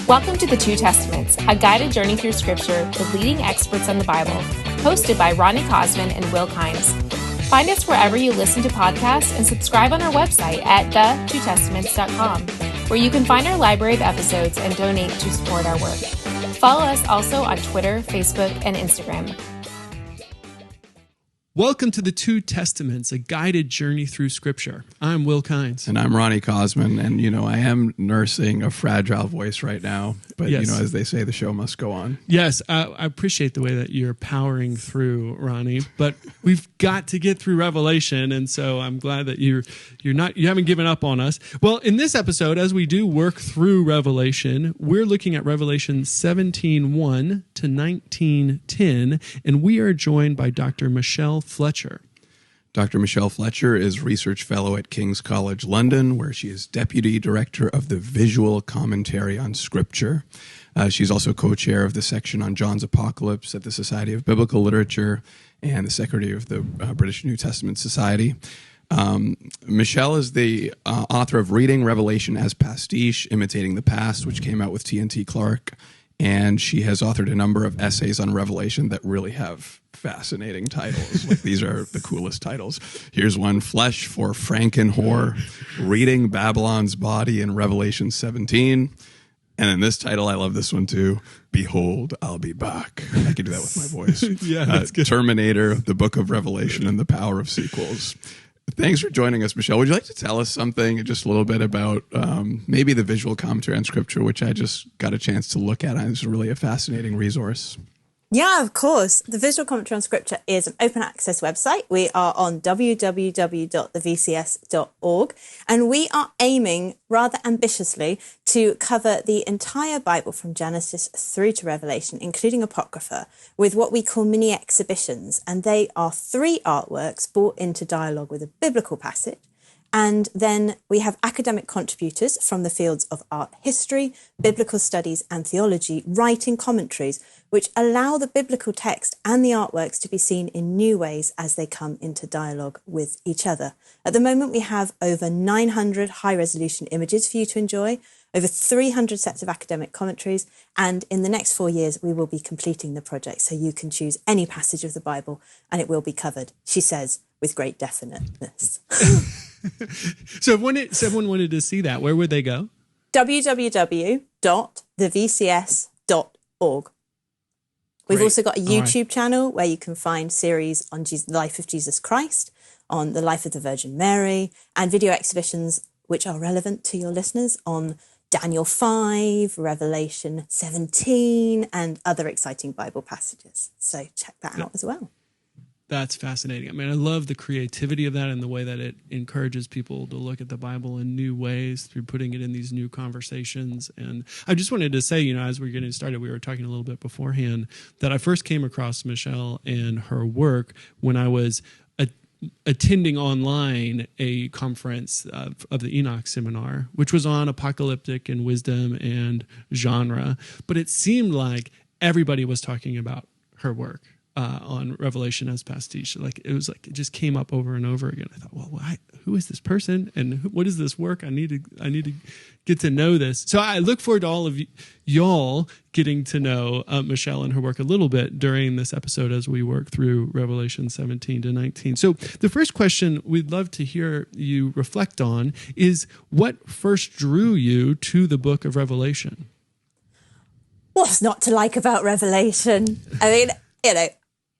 Welcome to the Two Testaments, a guided journey through Scripture with leading experts on the Bible, hosted by Ronnie Cosman and Will Kynes. Find us wherever you listen to podcasts and subscribe on our website at thetwotestaments.com, where you can find our library of episodes and donate to support our work. Follow us also on Twitter, Facebook, and Instagram. Welcome to the Two Testaments, a guided journey through Scripture. I'm Will Kynes. And I'm Ronnie Cosman, and, I am nursing a fragile voice right now, but, Yes. as they say, the show must go on. Yes, I appreciate the way that you're powering through, Ronnie, but we've got to get through Revelation, and so I'm glad that you haven't given up on us. Well, in this episode, as we do work through Revelation, we're looking at Revelation 17:1 to 19:10, and we are joined by Dr. Michelle Fletcher. Dr. Michelle Fletcher is Research Fellow at King's College London, where she is Deputy Director of the Visual Commentary on Scripture. She's also co-chair of the section on John's Apocalypse at the Society of Biblical Literature and the Secretary of the British New Testament Society. Michelle is the author of Reading Revelation as Pastiche, Imitating the Past, which came out with T&T Clark. And she has authored a number of essays on Revelation that really have fascinating titles. Like, these are the coolest titles. Here's one: Flesh for Frankenhor, Reading Babylon's Body in Revelation 17. And then this title, I love this one too: Behold, I'll be back. I can do that with my voice. Yeah, that's good. Terminator, the Book of Revelation, and the Power of Sequels. Thanks for joining us, Michelle. Would you like to tell us something, just a little bit about maybe the visual commentary on Scripture, which I just got a chance to look at? It's really a fascinating resource. Yeah, of course. The Visual Commentary on Scripture is an open access website. We are on www.thevcs.org, and we are aiming rather ambitiously to cover the entire Bible from Genesis through to Revelation, including Apocrypha, with what we call mini exhibitions. And they are 3 artworks brought into dialogue with a biblical passage. And then we have academic contributors from the fields of art history, biblical studies, and theology writing commentaries, which allow the biblical text and the artworks to be seen in new ways as they come into dialogue with each other. At the moment, we have over 900 high-resolution images for you to enjoy, over 300 sets of academic commentaries, and in the next 4 years, we will be completing the project, so you can choose any passage of the Bible, and it will be covered, she says, with great definiteness. So if someone wanted to see that, where would they go? www.thevcs.org. We've Great. also got a YouTube All right. channel where you can find series on the life of Jesus Christ, on the life of the Virgin Mary, and video exhibitions which are relevant to your listeners on Daniel 5, Revelation 17, and other exciting Bible passages. So check that out as well. That's fascinating. I mean, I love the creativity of that and the way that it encourages people to look at the Bible in new ways through putting it in these new conversations. And I just wanted to say, as we're getting started, we were talking a little bit beforehand, that I first came across Michelle and her work when I was attending online a conference of the Enoch Seminar, which was on apocalyptic and wisdom and genre. But it seemed like everybody was talking about her work on Revelation as Pastiche. It just came up over and over again. I thought, well, who is this person, and what is this work? I need to get to know this. So I look forward to all of y'all getting to know Michelle and her work a little bit during this episode as we work through Revelation 17 to 19. So the first question we'd love to hear you reflect on is, what first drew you to the book of Revelation? What's not to like about Revelation? I mean,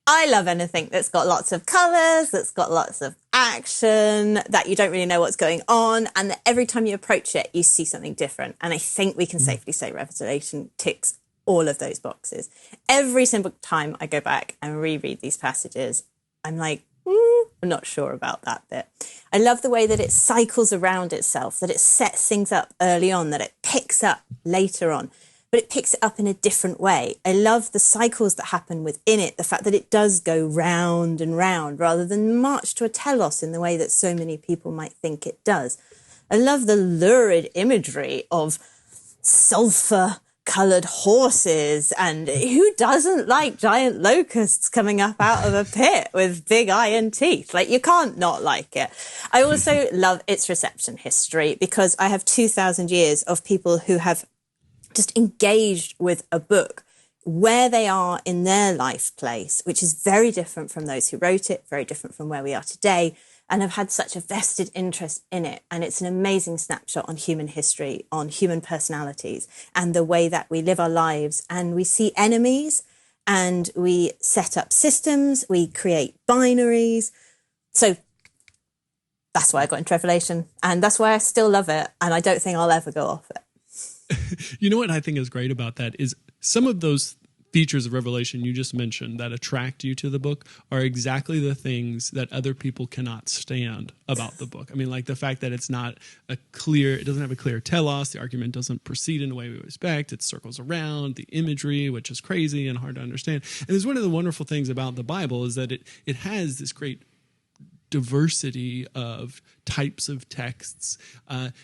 I love anything that's got lots of colours, that's got lots of action, that you don't really know what's going on, and that every time you approach it, you see something different. And I think we can safely say Revelation ticks all of those boxes. Every single time I go back and reread these passages, I'm like, I'm not sure about that bit. I love the way that it cycles around itself, that it sets things up early on, that it picks up later on, but it picks it up in a different way. I love the cycles that happen within it, the fact that it does go round and round rather than march to a telos in the way that so many people might think it does. I love the lurid imagery of sulfur-coloured horses, and who doesn't like giant locusts coming up out of a pit with big iron teeth? Like, you can't not like it. I also love its reception history, because I have 2,000 years of people who have just engaged with a book where they are in their life place, which is very different from those who wrote it, very different from where we are today, and have had such a vested interest in it. And it's an amazing snapshot on human history, on human personalities, and the way that we live our lives. And we see enemies, and we set up systems, we create binaries. So that's why I got into Revelation, and that's why I still love it, and I don't think I'll ever go off it. You know what I think is great about that is some of those features of Revelation you just mentioned that attract you to the book are exactly the things that other people cannot stand about the book. I mean, like the fact that it doesn't have a clear telos, the argument doesn't proceed in the way we would expect, it circles around, the imagery, which is crazy and hard to understand. And it's one of the wonderful things about the Bible is that it has this great diversity of types of texts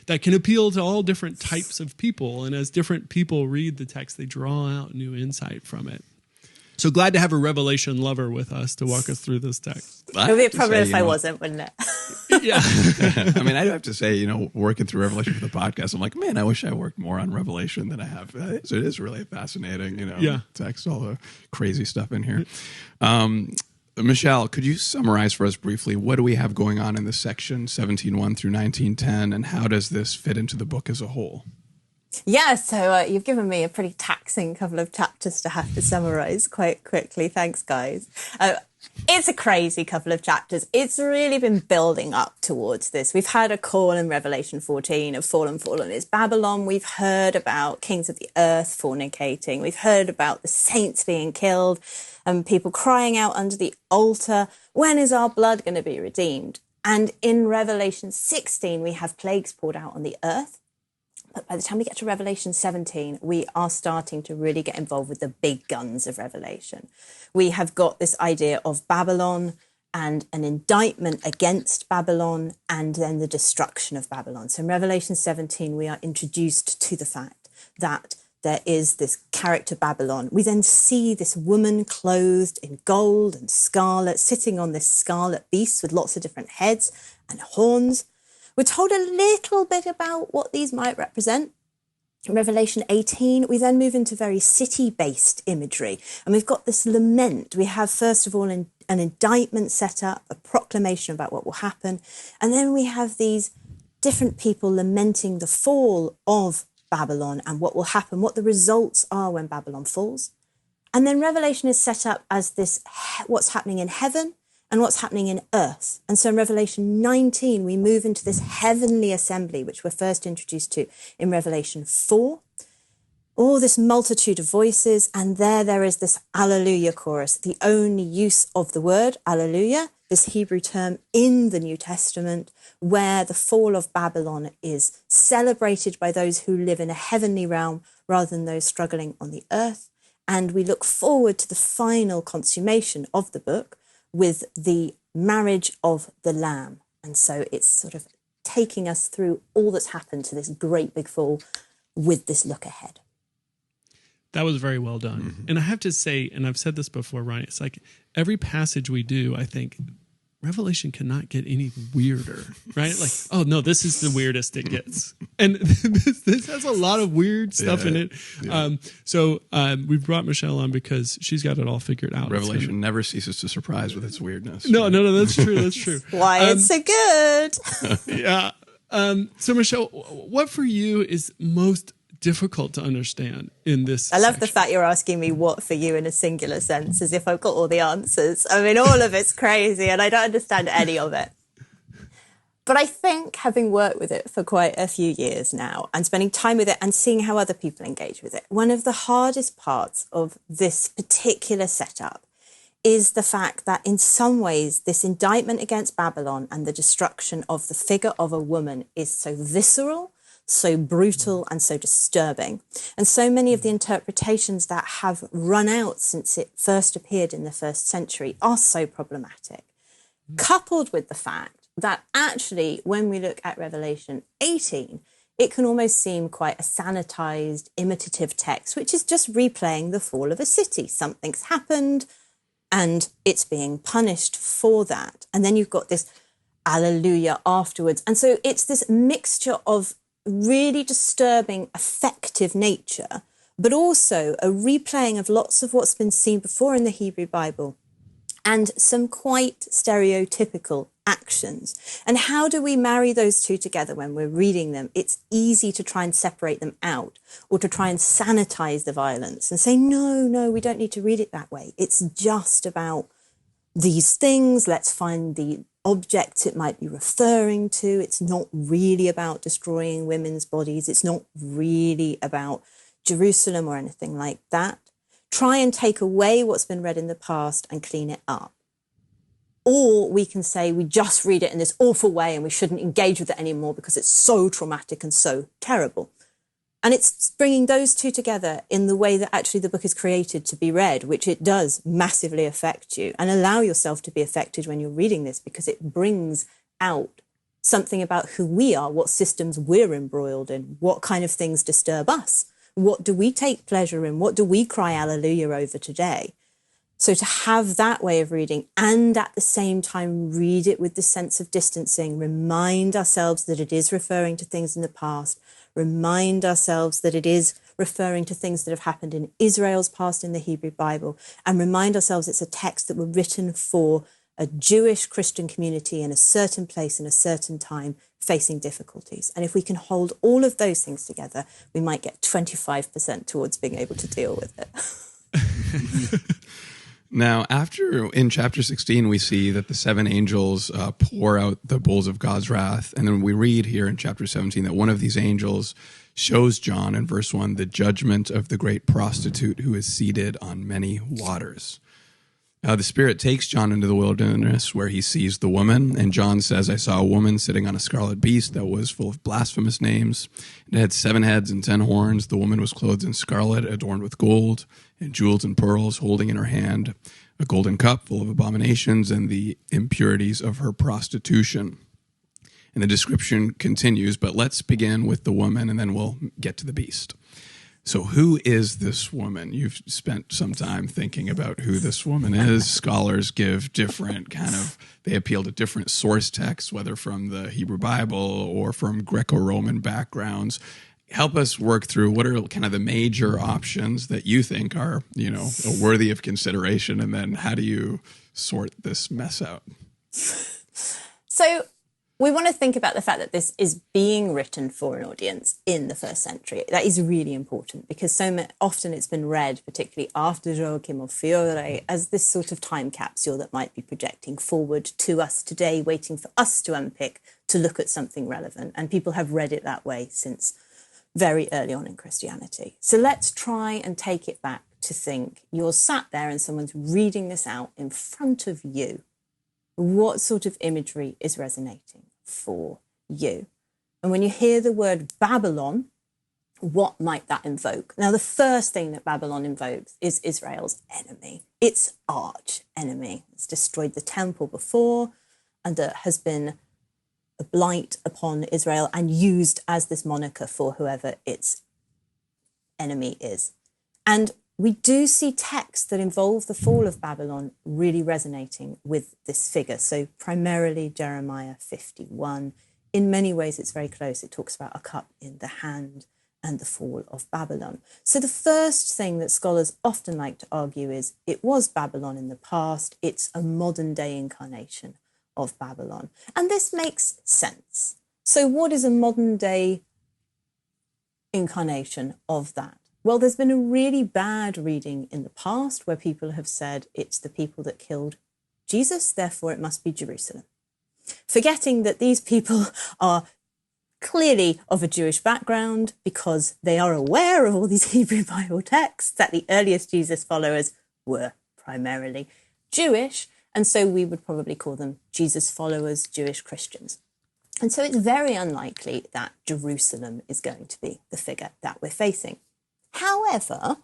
that can appeal to all different types of people. And as different people read the text, they draw out new insight from it. So glad to have a Revelation lover with us to walk us through this text. It would be a problem if I wasn't, wouldn't it? Yeah. I mean, I'd have to say, working through Revelation for the podcast, I'm like, man, I wish I worked more on Revelation than I have. So it is really fascinating, text, all the crazy stuff in here. Michelle, could you summarize for us briefly what do we have going on in this section, 17:1 through 19:10, and how does this fit into the book as a whole? Yeah, so you've given me a pretty taxing couple of chapters to have to summarize quite quickly. Thanks, guys. It's a crazy couple of chapters. It's really been building up towards this. We've had a call in Revelation 14 of fallen is Babylon. We've heard about kings of the earth fornicating. We've heard about the saints being killed and people crying out under the altar, when is our blood going to be redeemed? And in Revelation 16, we have plagues poured out on the earth. But by the time we get to Revelation 17, we are starting to really get involved with the big guns of Revelation. We have got this idea of Babylon and an indictment against Babylon and then the destruction of Babylon. So in Revelation 17, we are introduced to the fact that there is this character Babylon. We then see this woman clothed in gold and scarlet, sitting on this scarlet beast with lots of different heads and horns. We're told a little bit about what these might represent. In Revelation 18, we then move into very city-based imagery. And we've got this lament. We have, first of all, an indictment set up, a proclamation about what will happen. And then we have these different people lamenting the fall of Babylon and what will happen, what the results are when Babylon falls. And then Revelation is set up as this, what's happening in heaven and what's happening in earth. And so in Revelation 19, we move into this heavenly assembly, which we're first introduced to in Revelation 4. All this multitude of voices, and there is this Alleluia chorus, the only use of the word Alleluia, this Hebrew term in the New Testament, where the fall of Babylon is celebrated by those who live in a heavenly realm rather than those struggling on the earth. And we look forward to the final consummation of the book with the marriage of the Lamb. And so it's sort of taking us through all that's happened to this great big fall with this look ahead. That was very well done. Mm-hmm. And I have to say, and I've said this before, Ronnie, it's like every passage we do, I think Revelation cannot get any weirder, right? Like, oh no, this is the weirdest it gets. And this has a lot of weird stuff in it. Yeah. So we brought Michelle on because she's got it all figured out. Revelation never ceases to surprise with its weirdness. No, that's true. That's true. Why it's so good. Yeah. So Michelle, what for you is most difficult to understand in this I love section? The fact you're asking me what for you in a singular sense, as if I've got all the answers. I mean, all of it's crazy and I don't understand any of it. But I think, having worked with it for quite a few years now and spending time with it and seeing how other people engage with it, one of the hardest parts of this particular setup is the fact that in some ways this indictment against Babylon and the destruction of the figure of a woman is so visceral, so brutal and so disturbing. And so many of the interpretations that have run out since it first appeared in the first century are so problematic. Coupled with the fact that actually, when we look at Revelation 18, it can almost seem quite a sanitized, imitative text, which is just replaying the fall of a city. Something's happened and it's being punished for that. And then you've got this Alleluia afterwards. And so it's this mixture of really disturbing, affective nature, but also a replaying of lots of what's been seen before in the Hebrew Bible and some quite stereotypical actions. And how do we marry those two together when we're reading them? It's easy to try and separate them out or to try and sanitize the violence and say, no, we don't need to read it that way. It's just about these things. Let's find the objects it might be referring to. It's not really about destroying women's bodies. It's not really about Jerusalem or anything like that. Try and take away what's been read in the past and clean it up. Or we can say we just read it in this awful way and we shouldn't engage with it anymore because it's so traumatic and so terrible. And it's bringing those two together in the way that actually the book is created to be read, which it does massively affect you. And allow yourself to be affected when you're reading this, because it brings out something about who we are, what systems we're embroiled in, what kind of things disturb us, what do we take pleasure in, what do we cry hallelujah over today. So to have that way of reading and at the same time read it with the sense of distancing, remind ourselves that it is referring to things in the past, remind ourselves that it is referring to things that have happened in Israel's past in the Hebrew Bible, and remind ourselves it's a text that were written for a Jewish Christian community in a certain place in a certain time facing difficulties. And if we can hold all of those things together, we might get 25% towards being able to deal with it. Now, in chapter 16, we see that the seven angels pour out the bowls of God's wrath. And then we read here in chapter 17 that one of these angels shows John in verse 1 the judgment of the great prostitute who is seated on many waters. The Spirit takes John into the wilderness where he sees the woman. And John says, I saw a woman sitting on a scarlet beast that was full of blasphemous names. It had 7 heads and 10 horns. The woman was clothed in scarlet, adorned with gold and jewels and pearls, holding in her hand a golden cup full of abominations and the impurities of her prostitution. And the description continues, but let's begin with the woman and then we'll get to the beast. So who is this woman? You've spent some time thinking about who this woman is. Scholars give they appeal to different source texts, whether from the Hebrew Bible or from Greco-Roman backgrounds. Help us work through what are kind of the major options that you think are, worthy of consideration, and then how do you sort this mess out? So we want to think about the fact that this is being written for an audience in the first century. That is really important because so often it's been read, particularly after Joachim of Fiore, as this sort of time capsule that might be projecting forward to us today, waiting for us to unpick, to look at something relevant. And people have read it that way since very early on in Christianity. So let's try and take it back to think you're sat there and someone's reading this out in front of you. What sort of imagery is resonating for you? And when you hear the word Babylon, what might that invoke? Now, the first thing that Babylon invokes is Israel's enemy, its arch enemy. It's destroyed the temple before and has been a blight upon Israel and used as this moniker for whoever its enemy is. And we do see texts that involve the fall of Babylon really resonating with this figure. So primarily Jeremiah 51. In many ways, it's very close. It talks about a cup in the hand and the fall of Babylon. So the first thing that scholars often like to argue is it was Babylon in the past. It's a modern day incarnation of Babylon. And this makes sense. So what is a modern day incarnation of that? Well, there's been a really bad reading in the past where people have said it's the people that killed Jesus, therefore it must be Jerusalem. Forgetting that these people are clearly of a Jewish background because they are aware of all these Hebrew Bible texts, that the earliest Jesus followers were primarily Jewish, and so we would probably call them Jesus followers, Jewish Christians. And so it's very unlikely that Jerusalem is going to be the figure that we're facing. However,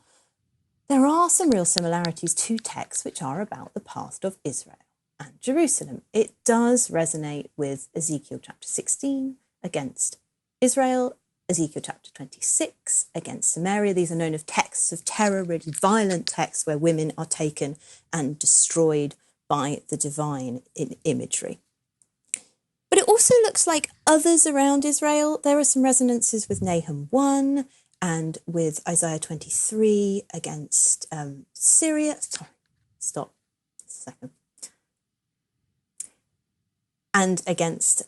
there are some real similarities to texts which are about the past of Israel and Jerusalem. It does resonate with Ezekiel chapter 16 against Israel, Ezekiel chapter 26 against Samaria. These are known as texts of terror, really violent texts where women are taken and destroyed by the divine in imagery. But it also looks like others around Israel. There are some resonances with Nahum 1 and with Isaiah 23 against Syria. Sorry, stop a second. And against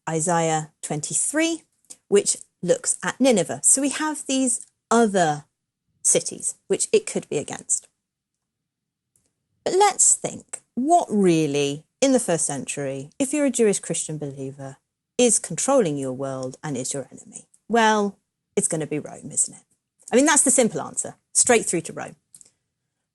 Isaiah 23, which looks at Nineveh. So we have these other cities which it could be against. But let's think, what really, in the first century, if you're a Jewish Christian believer, is controlling your world and is your enemy? Well, it's going to be Rome, isn't it? I mean, that's the simple answer, straight through to Rome.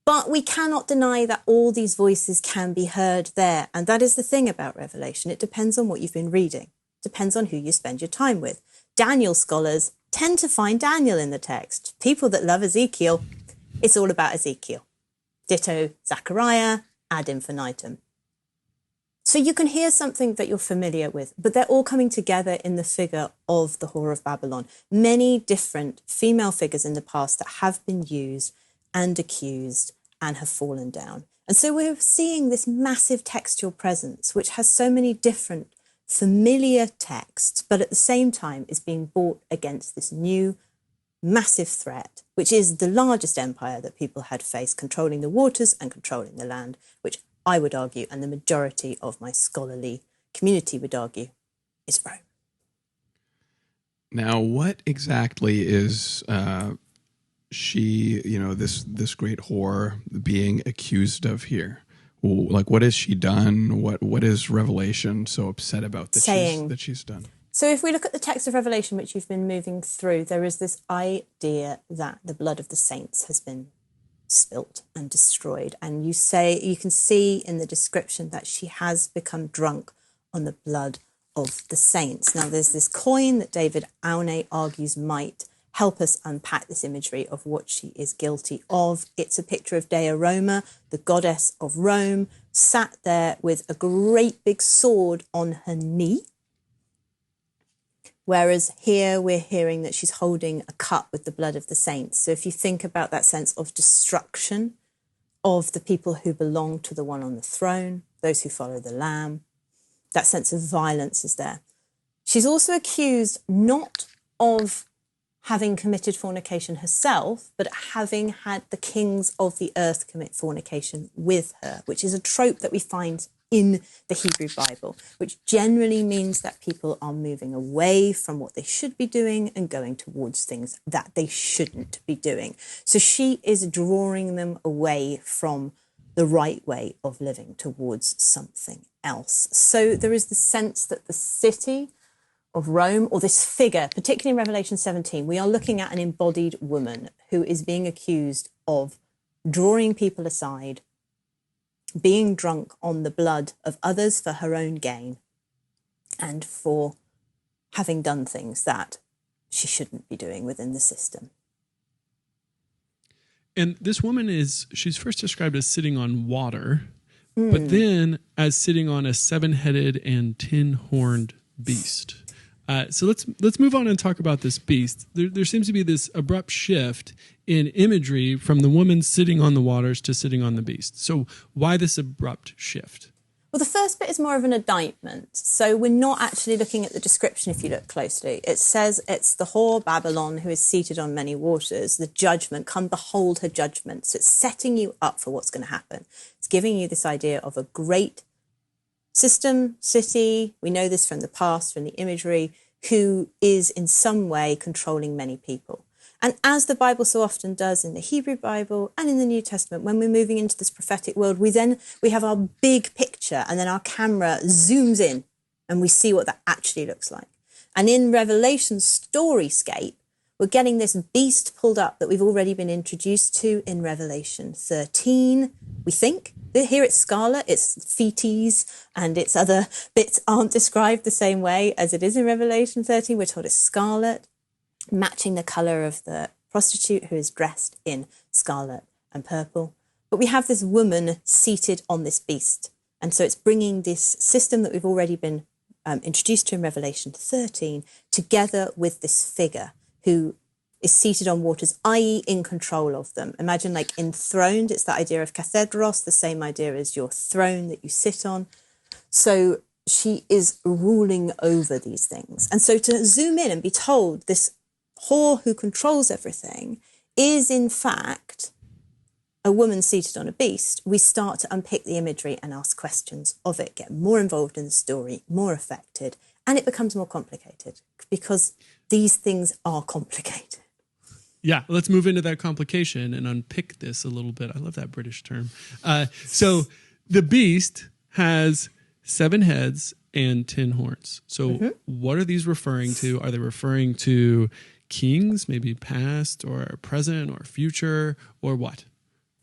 But we cannot deny that all these voices can be heard there. And that is the thing about Revelation. It depends on what you've been reading. It depends on who you spend your time with. Daniel scholars tend to find Daniel in the text. People that love Ezekiel, it's all about Ezekiel. Ditto Zechariah, ad infinitum. So you can hear something that you're familiar with, but they're all coming together in the figure of the Whore of Babylon. Many different female figures in the past that have been used and accused and have fallen down. And so we're seeing this massive textual presence, which has so many different familiar texts, but at the same time is being brought against this new massive threat, which is the largest empire that people had faced, controlling the waters and controlling the land, which I would argue, and the majority of my scholarly community would argue, is Rome. Now, what exactly is she, this great whore being accused of here? Like, what has she done? What is Revelation so upset about that she's done? So if we look at the text of Revelation, which you've been moving through, there is this idea that the blood of the saints has been spilt and destroyed. And you can see in the description that she has become drunk on the blood of the saints. Now, there's this coin that David Aune argues might help us unpack this imagery of what she is guilty of. It's a picture of Dea Roma, the goddess of Rome, sat there with a great big sword on her knee. Whereas here we're hearing that she's holding a cup with the blood of the saints. So if you think about that sense of destruction of the people who belong to the one on the throne, those who follow the Lamb, that sense of violence is there. She's also accused not of having committed fornication herself, but having had the kings of the earth commit fornication with her, which is a trope that we find in the Hebrew Bible, which generally means that people are moving away from what they should be doing and going towards things that they shouldn't be doing. So she is drawing them away from the right way of living towards something else. So there is the sense that the city of Rome, or this figure, particularly in Revelation 17, we are looking at an embodied woman who is being accused of drawing people aside, being drunk on the blood of others for her own gain, and for having done things that she shouldn't be doing within the system. And this woman she's first described as sitting on water, but then as sitting on a 7-headed and 10-horned beast. So let's move on and talk about this beast. There seems to be this abrupt shift in imagery from the woman sitting on the waters to sitting on the beast. So why this abrupt shift? Well, the first bit is more of an indictment. So we're not actually looking at the description if you look closely. It says it's the whore Babylon who is seated on many waters, the judgment, come behold her judgment. So it's setting you up for what's going to happen. It's giving you this idea of a great system, city, we know this from the past, from the imagery, who is in some way controlling many people. And as the Bible so often does in the Hebrew Bible and in the New Testament, when we're moving into this prophetic world, we have our big picture and then our camera zooms in and we see what that actually looks like. And in Revelation's storyscape, we're getting this beast pulled up that we've already been introduced to in Revelation 13, we think. Here it's scarlet, its feeties and its other bits aren't described the same way as it is in Revelation 13. We're told it's scarlet, matching the colour of the prostitute who is dressed in scarlet and purple. But we have this woman seated on this beast. And so it's bringing this system that we've already been introduced to in Revelation 13 together with this figure who is seated on waters, i.e. in control of them. Imagine like enthroned, it's that idea of cathedros, the same idea as your throne that you sit on. So she is ruling over these things. And so to zoom in and be told this whore who controls everything is in fact a woman seated on a beast, we start to unpick the imagery and ask questions of it, get more involved in the story, more affected, and it becomes more complicated because these things are complicated. Yeah, let's move into that complication and unpick this a little bit. I love that British term. So the beast has 7 heads and 10 horns. So what are these referring to? Are they referring to kings, maybe past or present or future, or what?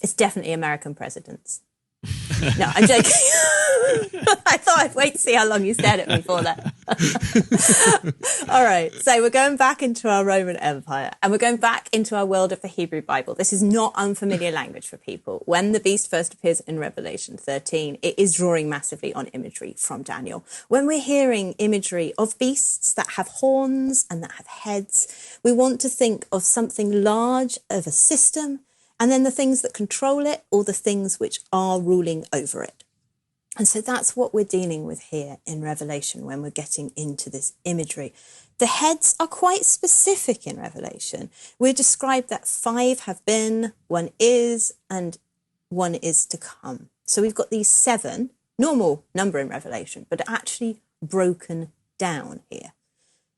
It's definitely American presidents. No, I'm joking. I thought I'd wait to see how long you stared at me for that. All right, so we're going back into our Roman Empire and we're going back into our world of the Hebrew Bible. This is not unfamiliar language for people. When the beast first appears in Revelation 13, it is drawing massively on imagery from Daniel. When we're hearing imagery of beasts that have horns and that have heads, we want to think of something large, of a system, and then the things that control it or the things which are ruling over it. And so that's what we're dealing with here in Revelation when we're getting into this imagery. The heads are quite specific in Revelation. We're described that 5 have been, 1 is, and 1 is to come. So we've got these 7, normal number in Revelation, but actually broken down here.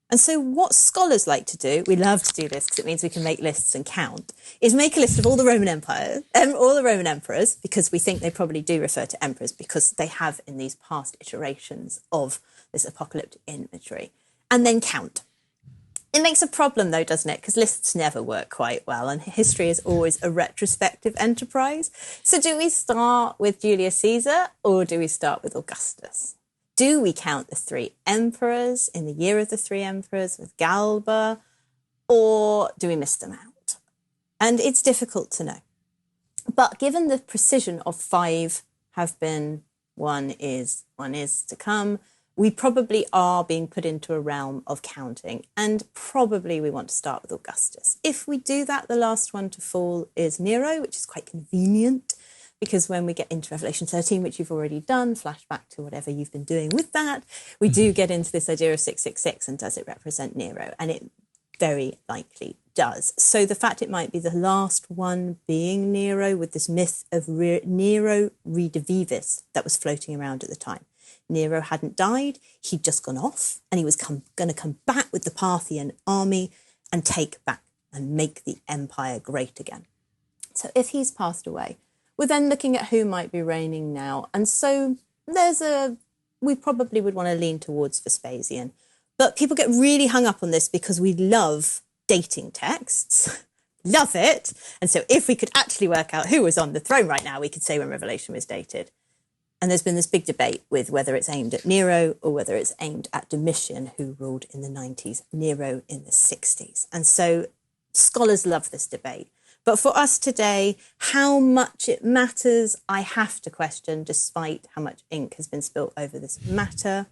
And so what scholars like to do, we love to do this because it means we can make lists and count, is make a list of all the Roman empires, all the Roman emperors, because we think they probably do refer to emperors because they have in these past iterations of this apocalyptic imagery, and then count. It makes a problem though, doesn't it? Because lists never work quite well and history is always a retrospective enterprise. So do we start with Julius Caesar or do we start with Augustus? Do we count the 3 emperors in the year of the 3 emperors with Galba, or do we miss them out? And it's difficult to know. But given the precision of 5 have been, 1 is to come, we probably are being put into a realm of counting, and probably we want to start with Augustus. If we do that, the last one to fall is Nero, which is quite convenient, because when we get into Revelation 13, which you've already done, flashback to whatever you've been doing with that, we do get into this idea of 666, and does it represent Nero? And it very likely does. So the fact it might be the last one being Nero, with this myth of Nero Redivivis that was floating around at the time. Nero hadn't died, he'd just gone off, and he was going to come back with the Parthian army and take back and make the empire great again. So if he's passed away, we're then looking at who might be reigning now. And so we probably would want to lean towards Vespasian. But people get really hung up on this because we love dating texts. Love it. And so if we could actually work out who was on the throne right now, we could say when Revelation was dated. And there's been this big debate with whether it's aimed at Nero or whether it's aimed at Domitian, who ruled in the 90s, Nero in the 60s. And so scholars love this debate. But for us today, how much it matters, I have to question, despite how much ink has been spilt over this matter.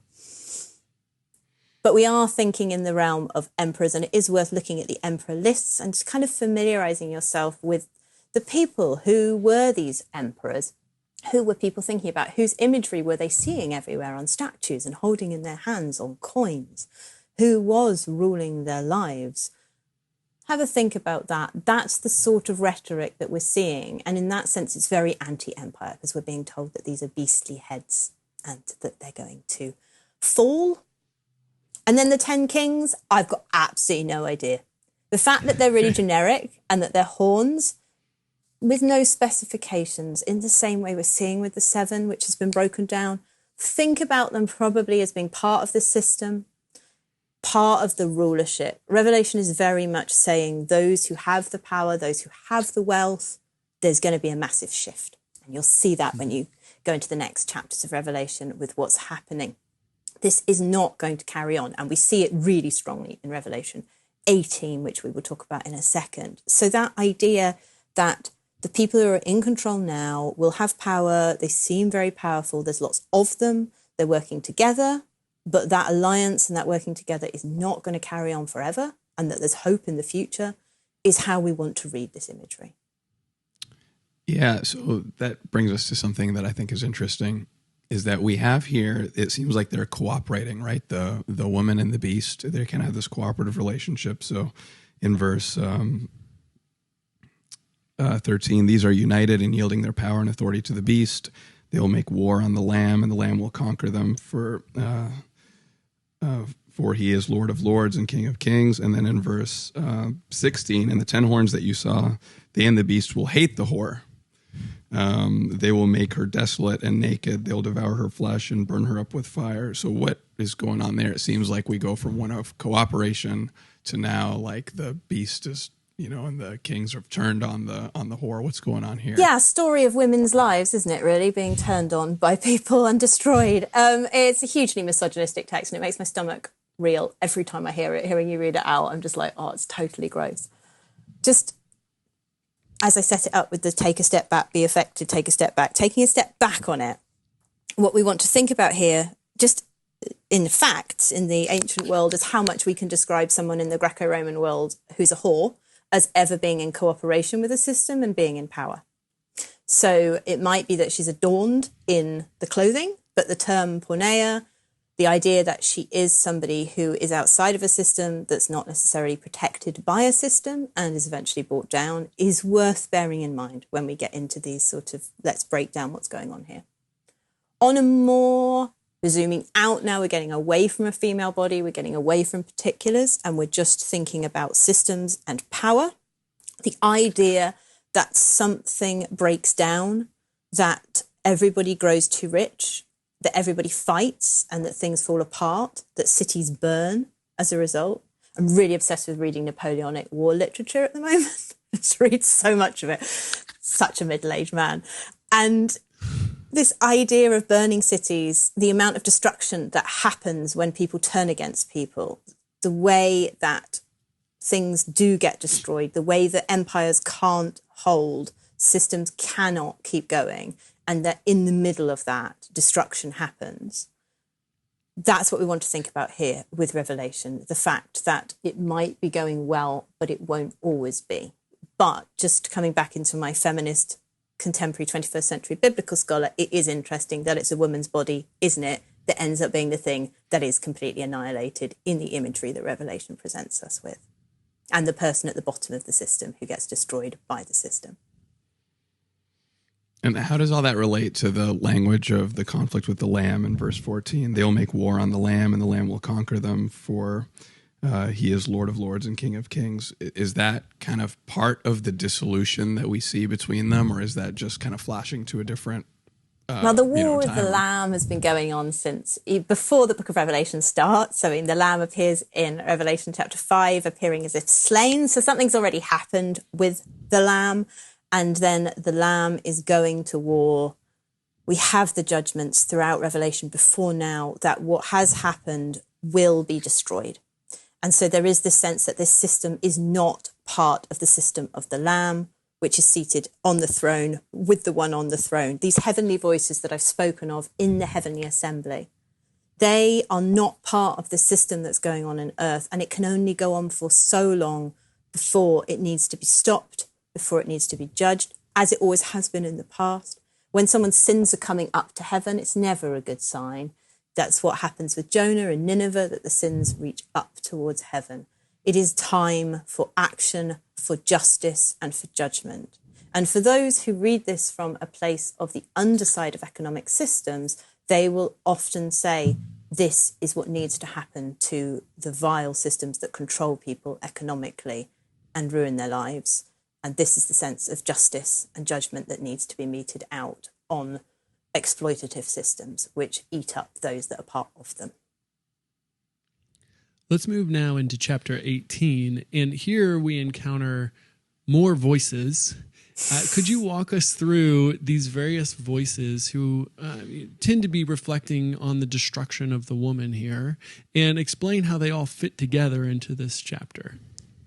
But we are thinking in the realm of emperors, and it is worth looking at the emperor lists and just kind of familiarising yourself with the people who were these emperors. Who were people thinking about? Whose imagery were they seeing everywhere on statues and holding in their hands on coins? Who was ruling their lives? Have a think about that. That's the sort of rhetoric that we're seeing. And in that sense, it's very anti-empire because we're being told that these are beastly heads and that they're going to fall. And then the 10 kings, I've got absolutely no idea. The fact that they're really generic and that they're horns with no specifications in the same way we're seeing with the 7, which has been broken down. Think about them probably as being part of the system, part of the rulership. Revelation is very much saying those who have the power, those who have the wealth, there's going to be a massive shift. And you'll see that when you go into the next chapters of Revelation with what's happening. This is not going to carry on. And we see it really strongly in Revelation 18, which we will talk about in a second. So that idea that the people who are in control now will have power, they seem very powerful, there's lots of them, they're working together, but that alliance and that working together is not going to carry on forever, and that there's hope in the future, is how we want to read this imagery. Yeah, so that brings us to something that I think is interesting. is that we have here, it seems like they're cooperating, right? The woman and the beast, they kind of have this cooperative relationship. So in verse 13, these are united in yielding their power and authority to the beast. They will make war on the Lamb, and the Lamb will conquer them, for he is Lord of lords and King of kings. And then in verse 16, and the 10 horns that you saw, they and the beast will hate the whore. They will make her desolate and naked. They'll devour her flesh and burn her up with fire. So what is going on there? It seems like we go from one of cooperation to now like the beast is, and the kings have turned on the whore. What's going on here? Yeah, story of women's lives, isn't it, really, being turned on by people and destroyed. It's a hugely misogynistic text, and it makes my stomach reel every time I hear it. Hearing you read it out, I'm just like, oh, it's totally gross. Just as I set it up with the take a step back, be affected, take a step back, taking a step back on it, what we want to think about here, just in facts in the ancient world, is how much we can describe someone in the Greco-Roman world who's a whore as ever being in cooperation with the system and being in power. So it might be that she's adorned in the clothing, but the term porneia, the idea that she is somebody who is outside of a system that's not necessarily protected by a system and is eventually brought down, is worth bearing in mind when we get into these sort of, let's break down what's going on here. On a more, we're zooming out now, we're getting away from a female body, we're getting away from particulars, and we're just thinking about systems and power. The idea that something breaks down, that everybody grows too rich, that everybody fights and that things fall apart, that cities burn as a result. I'm really obsessed with reading Napoleonic War literature at the moment. I just read so much of it. Such a middle-aged man. And this idea of burning cities, the amount of destruction that happens when people turn against people, the way that things do get destroyed, the way that empires can't hold, systems cannot keep going, and that in the middle of that, destruction happens. That's what we want to think about here with Revelation, the fact that it might be going well, but it won't always be. But just coming back into my feminist, contemporary 21st century biblical scholar, it is interesting that it's a woman's body, isn't it, that ends up being the thing that is completely annihilated in the imagery that Revelation presents us with. And the person at the bottom of the system who gets destroyed by the system. And how does all that relate to the language of the conflict with the Lamb in verse 14? They will make war on the Lamb, and the Lamb will conquer them, for he is Lord of lords and King of kings. Is that kind of part of the dissolution that we see between them, or is that just kind of flashing to a different Well, the war with the Lamb has been going on since before the book of Revelation starts. I mean, the Lamb appears in Revelation chapter 5, appearing as if slain. So something's already happened with the Lamb. And then the Lamb is going to war. We have the judgments throughout Revelation before now that what has happened will be destroyed. And so there is this sense that this system is not part of the system of the Lamb, which is seated on the throne with the one on the throne. These heavenly voices that I've spoken of in the heavenly assembly, they are not part of the system that's going on earth. And it can only go on for so long before it needs to be stopped, before it needs to be judged, as it always has been in the past. When someone's sins are coming up to heaven, it's never a good sign. That's what happens with Jonah and Nineveh, that the sins reach up towards heaven. It is time for action, for justice, and for judgment. And for those who read this from a place of the underside of economic systems, they will often say, this is what needs to happen to the vile systems that control people economically and ruin their lives. And this is the sense of justice and judgment that needs to be meted out on exploitative systems which eat up those that are part of them. Let's move now into chapter 18. And here we encounter more voices. Could you walk us through these various voices who tend to be reflecting on the destruction of the woman here, and explain how they all fit together into this chapter?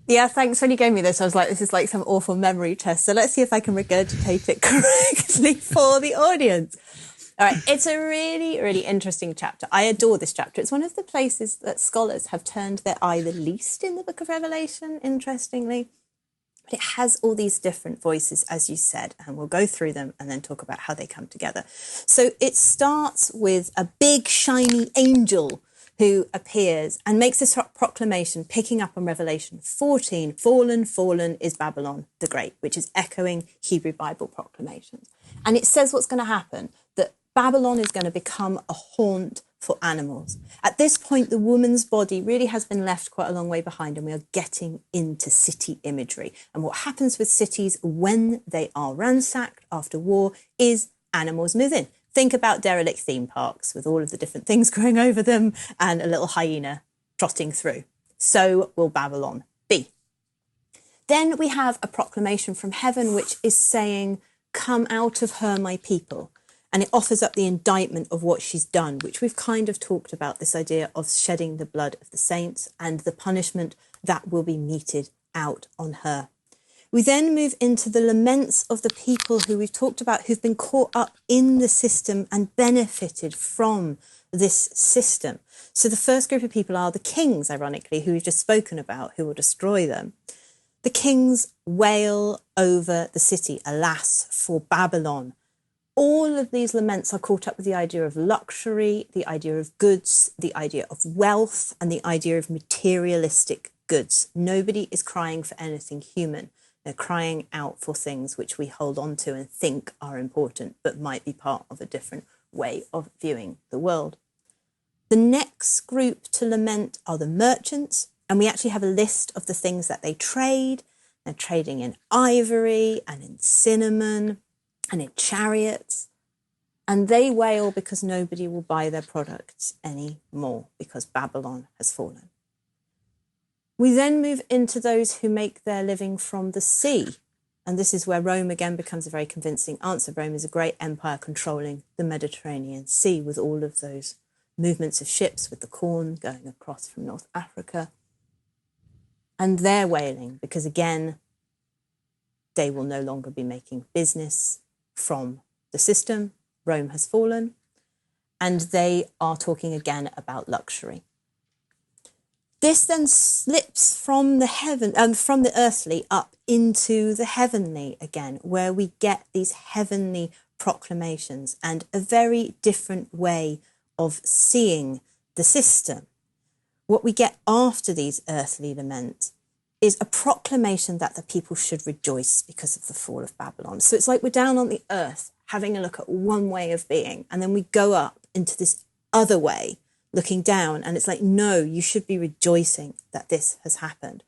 Yeah, thanks. When you gave me this, I was like, this is like some awful memory test. So let's see if I can regurgitate it correctly for the audience. All right. It's a really, really interesting chapter. I adore this chapter. It's one of the places that scholars have turned their eye the least in the book of Revelation, interestingly. But it has all these different voices, as you said, and we'll go through them and then talk about how they come together. So it starts with a big, shiny angel who appears and makes this proclamation, picking up on Revelation 14, fallen, fallen is Babylon the Great, which is echoing Hebrew Bible proclamations. And it says what's going to happen, that Babylon is going to become a haunt for animals. At this point, the woman's body really has been left quite a long way behind, and we are getting into city imagery. And what happens with cities when they are ransacked after war is animals move in. Think about derelict theme parks with all of the different things growing over them and a little hyena trotting through. So will Babylon be. Then we have a proclamation from heaven which is saying, "Come out of her, my people." And it offers up the indictment of what she's done, which we've kind of talked about, this idea of shedding the blood of the saints and the punishment that will be meted out on her. We then move into the laments of the people who we've talked about, who've been caught up in the system and benefited from this system. So the first group of people are the kings, ironically, who we've just spoken about, who will destroy them. The kings wail over the city, alas, for Babylon. All of these laments are caught up with the idea of luxury, the idea of goods, the idea of wealth, and the idea of materialistic goods. Nobody is crying for anything human. They're crying out for things which we hold on to and think are important, but might be part of a different way of viewing the world. The next group to lament are the merchants, and we actually have a list of the things that they trade. They're trading in ivory and in cinnamon and in chariots, and they wail because nobody will buy their products anymore because Babylon has fallen. We then move into those who make their living from the sea, and this is where Rome again becomes a very convincing answer. Rome is a great empire controlling the Mediterranean Sea with all of those movements of ships with the corn going across from North Africa, and they're wailing because again they will no longer be making business from the system. Rome has fallen, and they are talking again about luxury. This then slips from the earthly up into the heavenly again, where we get these heavenly proclamations and a very different way of seeing the system. What we get after these earthly laments is a proclamation that the people should rejoice because of the fall of Babylon. So it's like we're down on the earth having a look at one way of being, and then we go up into this other way looking down, and it's like, no, you should be rejoicing that this has happened.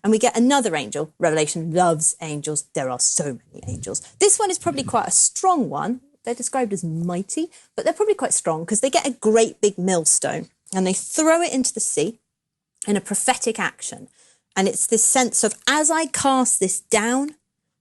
And we get another angel. Revelation loves angels. There are so many angels. This one is probably quite a strong one. They're described as mighty, but they're probably quite strong because they get a great big millstone and they throw it into the sea in a prophetic action. And it's this sense of, as I cast this down,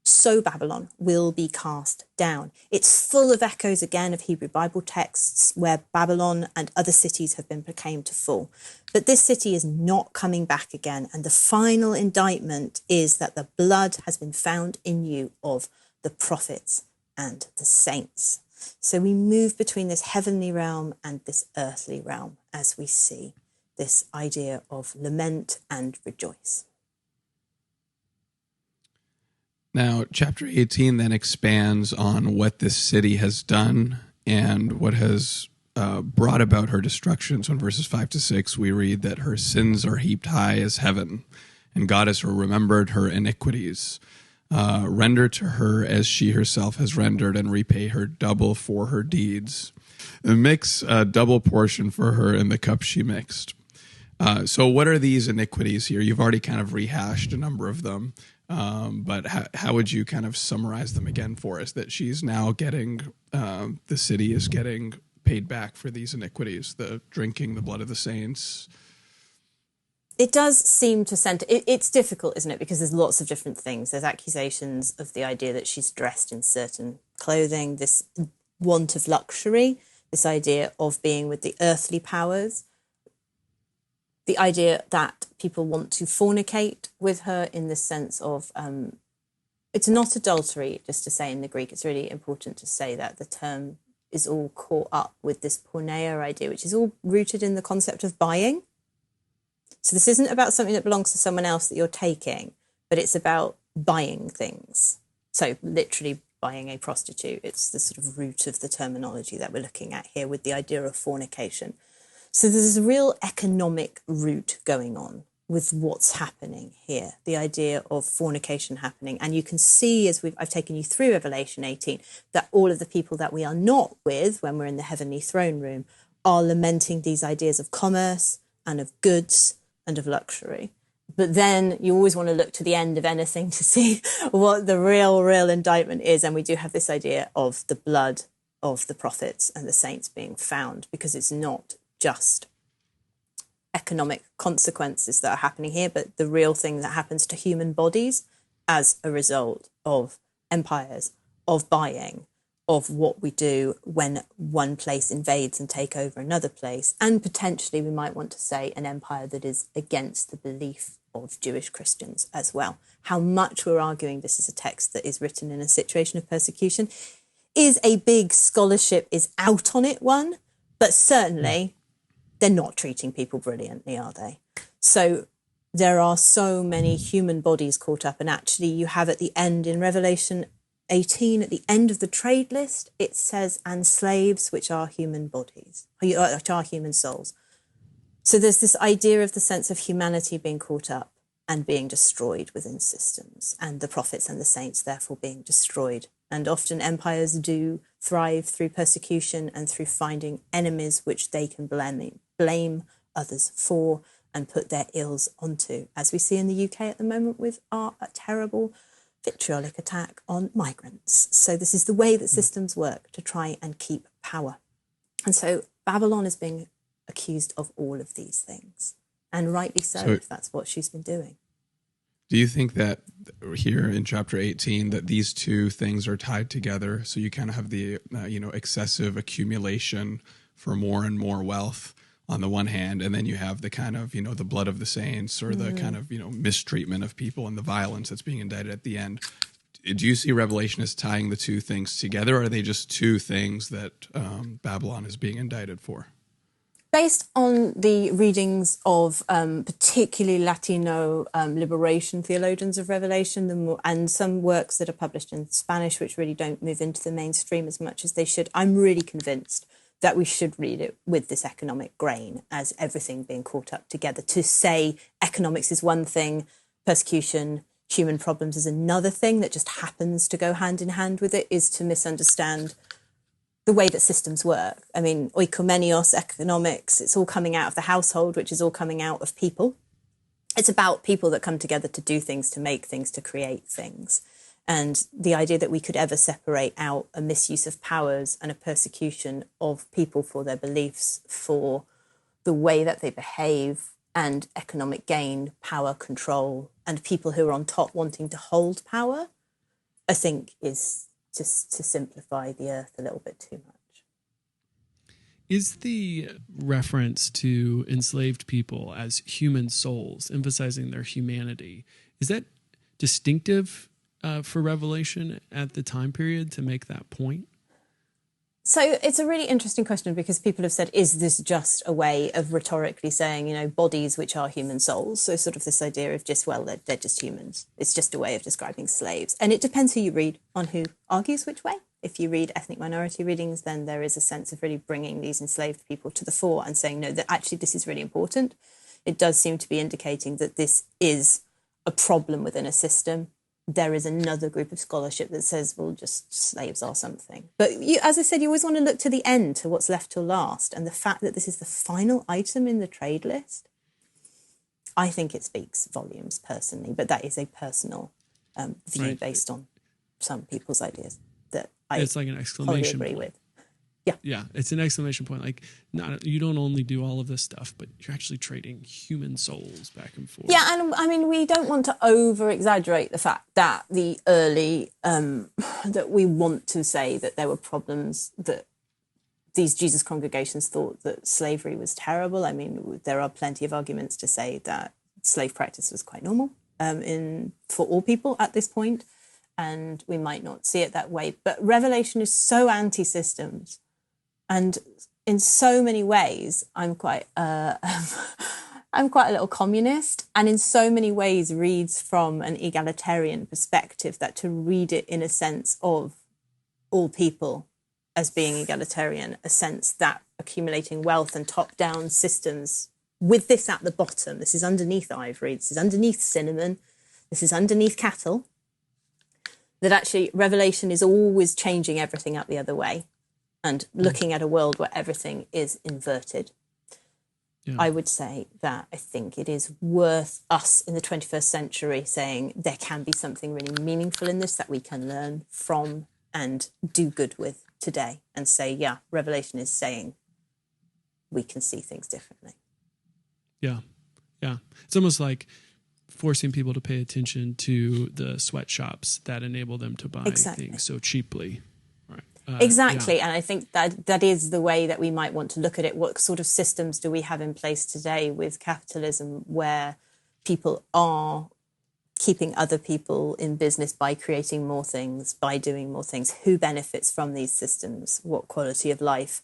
so Babylon will be cast down. It's full of echoes again of Hebrew Bible texts where Babylon and other cities have been proclaimed to fall. But this city is not coming back again. And the final indictment is that the blood has been found in you of the prophets and the saints. So we move between this heavenly realm and this earthly realm as we see this idea of lament and rejoice. Now, chapter 18 then expands on what this city has done and what has brought about her destruction. So in verses 5 to 6, we read that her sins are heaped high as heaven, and God has remembered her iniquities. Render to her as she herself has rendered, and repay her double for her deeds. And mix a double portion for her in the cup she mixed. So what are these iniquities here? You've already kind of rehashed a number of them. But how would you kind of summarize them again for us? That she's now getting, the city is getting paid back for these iniquities, the drinking the blood of the saints. It does seem to center, it's difficult, isn't it? Because there's lots of different things. There's accusations of the idea that she's dressed in certain clothing, this want of luxury, this idea of being with the earthly powers, the idea that people want to fornicate with her in the sense of, it's not adultery, just to say in the Greek. It's really important to say that the term is all caught up with this porneia idea, which is all rooted in the concept of buying. So this isn't about something that belongs to someone else that you're taking, but it's about buying things. So literally buying a prostitute. It's the sort of root of the terminology that we're looking at here with the idea of fornication. So there's a real economic root going on with what's happening here, the idea of fornication happening. And you can see, as I've taken you through Revelation 18, that all of the people that we are not with when we're in the heavenly throne room are lamenting these ideas of commerce and of goods and of luxury. But then you always want to look to the end of anything to see what the real indictment is. And we do have this idea of the blood of the prophets and the saints being found, because it's not just economic consequences that are happening here, but the real thing that happens to human bodies as a result of empires, of buying, of what we do when one place invades and take over another place, and potentially we might want to say an empire that is against the belief of Jewish Christians as well. How much we're arguing this is a text that is written in a situation of persecution is a big scholarship is out on it one, but certainly they're not treating people brilliantly, are they? So there are so many human bodies caught up, and actually you have at the end in Revelation 18, at the end of the trade list, it says, and slaves, which are human bodies, which are human souls. So there's this idea of the sense of humanity being caught up and being destroyed within systems, and the prophets and the saints therefore being destroyed. And often empires do thrive through persecution and through finding enemies which they can blame others for and put their ills onto, as we see in the UK at the moment with our terrible vitriolic attack on migrants. So this is the way that systems work to try and keep power. And so Babylon is being accused of all of these things, and rightly so if that's what she's been doing. Do you think that here in chapter 18 that these two things are tied together? So you kind of have the excessive accumulation for more and more wealth on the one hand, and then you have the kind of, the blood of the saints, or the kind of, mistreatment of people and the violence that's being indicted at the end. Do you see Revelation as tying the two things together, or are they just two things that Babylon is being indicted for? Based on the readings of particularly Latino liberation theologians of Revelation, and some works that are published in Spanish, which really don't move into the mainstream as much as they should, I'm really convinced that we should read it with this economic grain as everything being caught up together. To say economics is one thing, persecution, human problems is another thing that just happens to go hand in hand with it is to misunderstand the way that systems work. I mean, oikomenios, economics, it's all coming out of the household, which is all coming out of people. It's about people that come together to do things, to make things, to create things. And the idea that we could ever separate out a misuse of powers and a persecution of people for their beliefs, for the way that they behave, and economic gain, power, control, and people who are on top wanting to hold power, I think is just to simplify the earth a little bit too much. Is the reference to enslaved people as human souls, emphasizing their humanity, is that distinctive for Revelation at the time period to make that point? So it's a really interesting question, because people have said, is this just a way of rhetorically saying, bodies which are human souls? So sort of this idea of just, well, they're just humans. It's just a way of describing slaves. And it depends who you read on who argues which way. If you read ethnic minority readings, then there is a sense of really bringing these enslaved people to the fore and saying, no, that actually this is really important. It does seem to be indicating that this is a problem within a system. There is another group of scholarship that says, well, just slaves are something. But as I said, you always want to look to the end, to what's left till last. And the fact that this is the final item in the trade list, I think it speaks volumes personally. But that is a personal view based on some people's ideas that it's like an exclamation agree point. with. Yeah, it's an exclamation point. Like, you don't only do all of this stuff, but you're actually trading human souls back and forth. Yeah, and I mean, we don't want to over-exaggerate the fact that the early, that we want to say that there were problems, that these Jesus congregations thought that slavery was terrible. I mean, there are plenty of arguments to say that slave practice was quite normal for all people at this point, and we might not see it that way. But Revelation is so anti-systems. And in so many ways, I'm quite I'm quite a little communist, and in so many ways reads from an egalitarian perspective, that to read it in a sense of all people as being egalitarian, a sense that accumulating wealth and top-down systems with this at the bottom, this is underneath ivory, this is underneath cinnamon, this is underneath cattle, that actually Revelation is always changing everything up the other way and looking at a world where everything is inverted. Yeah. I would say that I think it is worth us in the 21st century saying there can be something really meaningful in this that we can learn from and do good with today, and say, yeah, Revelation is saying we can see things differently. Yeah. It's almost like forcing people to pay attention to the sweatshops that enable them to buy things so cheaply. Right. Exactly. Yeah. And I think that is the way that we might want to look at it. What sort of systems do we have in place today with capitalism where people are keeping other people in business by creating more things, by doing more things? Who benefits from these systems? What quality of life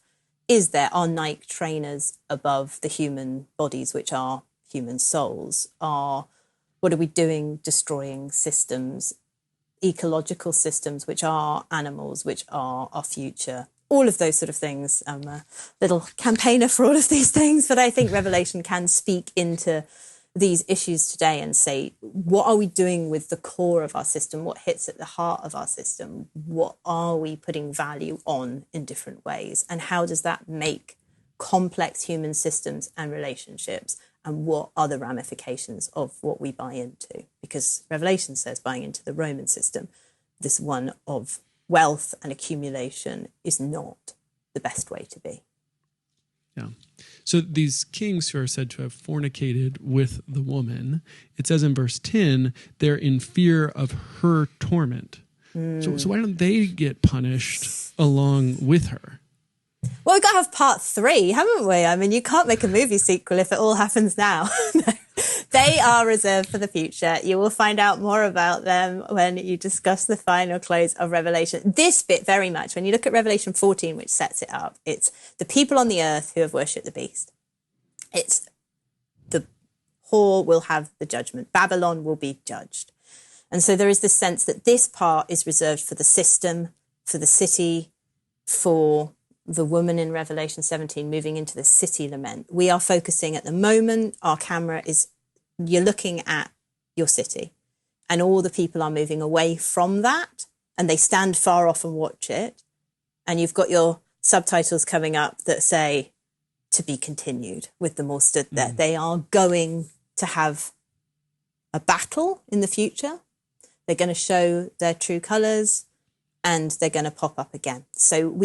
is there? Are Nike trainers above the human bodies, which are human souls? What are we doing destroying systems, ecological systems, which are animals, which are our future? All of those sort of things. I'm a little campaigner for all of these things, but I think Revelation can speak into these issues today and say, what are we doing with the core of our system? What hits at the heart of our system? What are we putting value on in different ways? And how does that make complex human systems and relationships? And what are the ramifications of what we buy into? Because Revelation says buying into the Roman system, this one of wealth and accumulation, is not the best way to be. Yeah. So these kings who are said to have fornicated with the woman, it says in verse 10, they're in fear of her torment. So why don't they get punished along with her? Well, we've got to have part 3, haven't we? I mean, you can't make a movie sequel if it all happens now. They are reserved for the future. You will find out more about them when you discuss the final close of Revelation. This bit very much, when you look at Revelation 14, which sets it up, it's the people on the earth who have worshipped the beast. It's the whore will have the judgment. Babylon will be judged. And so there is this sense that this part is reserved for the system, for the city, for the woman in Revelation 17 moving into the city lament. We are focusing at the moment, our camera is, you're looking at your city, and all the people are moving away from that, and they stand far off and watch it. And you've got your subtitles coming up that say, to be continued, with them all stood there. They are going to have a battle in the future. They're going to show their true colours, and they're going to pop up again. So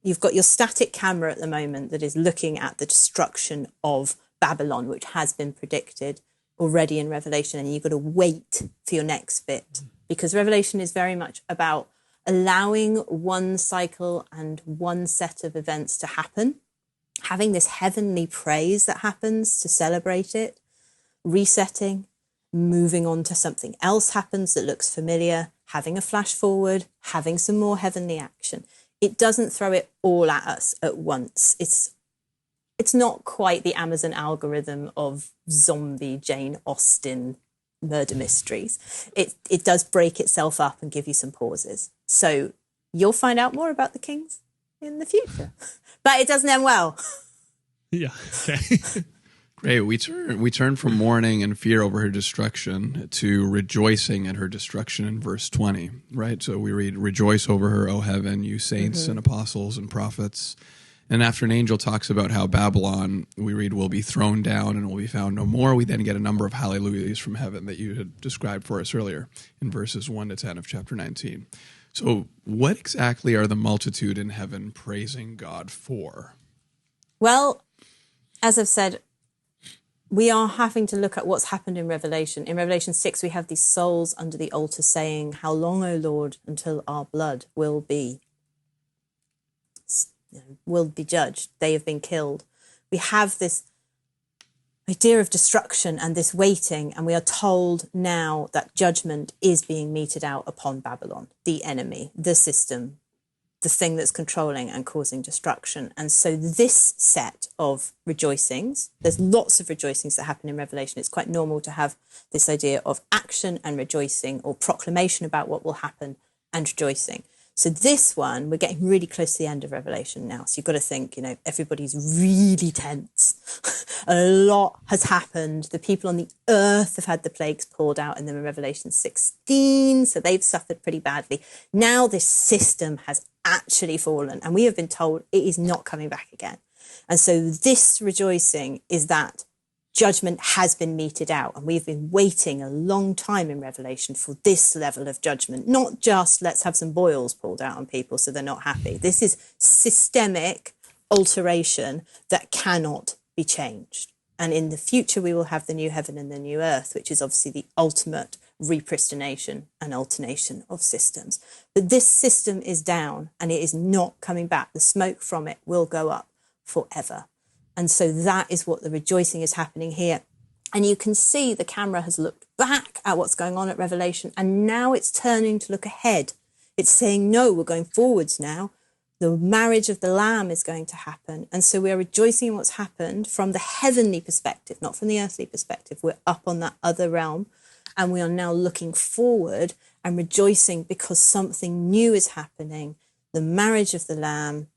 you've got your static camera at the moment that is looking at the destruction of Babylon, which has been predicted already in Revelation, and you've got to wait for your next bit, because Revelation is very much about allowing one cycle and one set of events to happen, having this heavenly praise that happens to celebrate it, resetting, moving on to something else happens that looks familiar, having a flash forward, having some more heavenly action. It doesn't throw it all at us at once. It's not quite the Amazon algorithm of zombie Jane Austen murder mysteries. It does break itself up and give you some pauses. So you'll find out more about the kings in the future. But it doesn't end well. Yeah. Okay. Great. We turn from mourning and fear over her destruction to rejoicing at her destruction in verse 20, right? So we read, "Rejoice over her, O heaven, you saints and apostles and prophets." And after an angel talks about how Babylon, we read, will be thrown down and will be found no more, we then get a number of hallelujahs from heaven that you had described for us earlier in verses 1 to 10 of chapter 19. So what exactly are the multitude in heaven praising God for? Well, as I've said, we are having to look at what's happened in Revelation. In Revelation 6, we have these souls under the altar saying, "How long, O Lord, until our blood will be judged? They have been killed." We have this idea of destruction and this waiting, and we are told now that judgment is being meted out upon Babylon, the enemy, the system, the thing that's controlling and causing destruction. And so this set of rejoicings, there's lots of rejoicings that happen in Revelation. It's quite normal to have this idea of action and rejoicing, or proclamation about what will happen and rejoicing. So this one, we're getting really close to the end of Revelation now. So you've got to think, everybody's really tense. A lot has happened. The people on the earth have had the plagues poured out in them in Revelation 16. So they've suffered pretty badly. Now this system has actually fallen, and we have been told it is not coming back again. And so this rejoicing is that judgment has been meted out, and we've been waiting a long time in Revelation for this level of judgment, not just let's have some boils pulled out on people so they're not happy. This is systemic alteration that cannot be changed. And in the future, we will have the new heaven and the new earth, which is obviously the ultimate repristination and alternation of systems. But this system is down, and it is not coming back. The smoke from it will go up forever. And so that is what the rejoicing is happening here. And you can see the camera has looked back at what's going on at Revelation, and now it's turning to look ahead. It's saying, no, we're going forwards now. The marriage of the Lamb is going to happen. And so we are rejoicing in what's happened from the heavenly perspective, not from the earthly perspective. We're up on that other realm, and we are now looking forward and rejoicing because something new is happening, the marriage of the Lamb,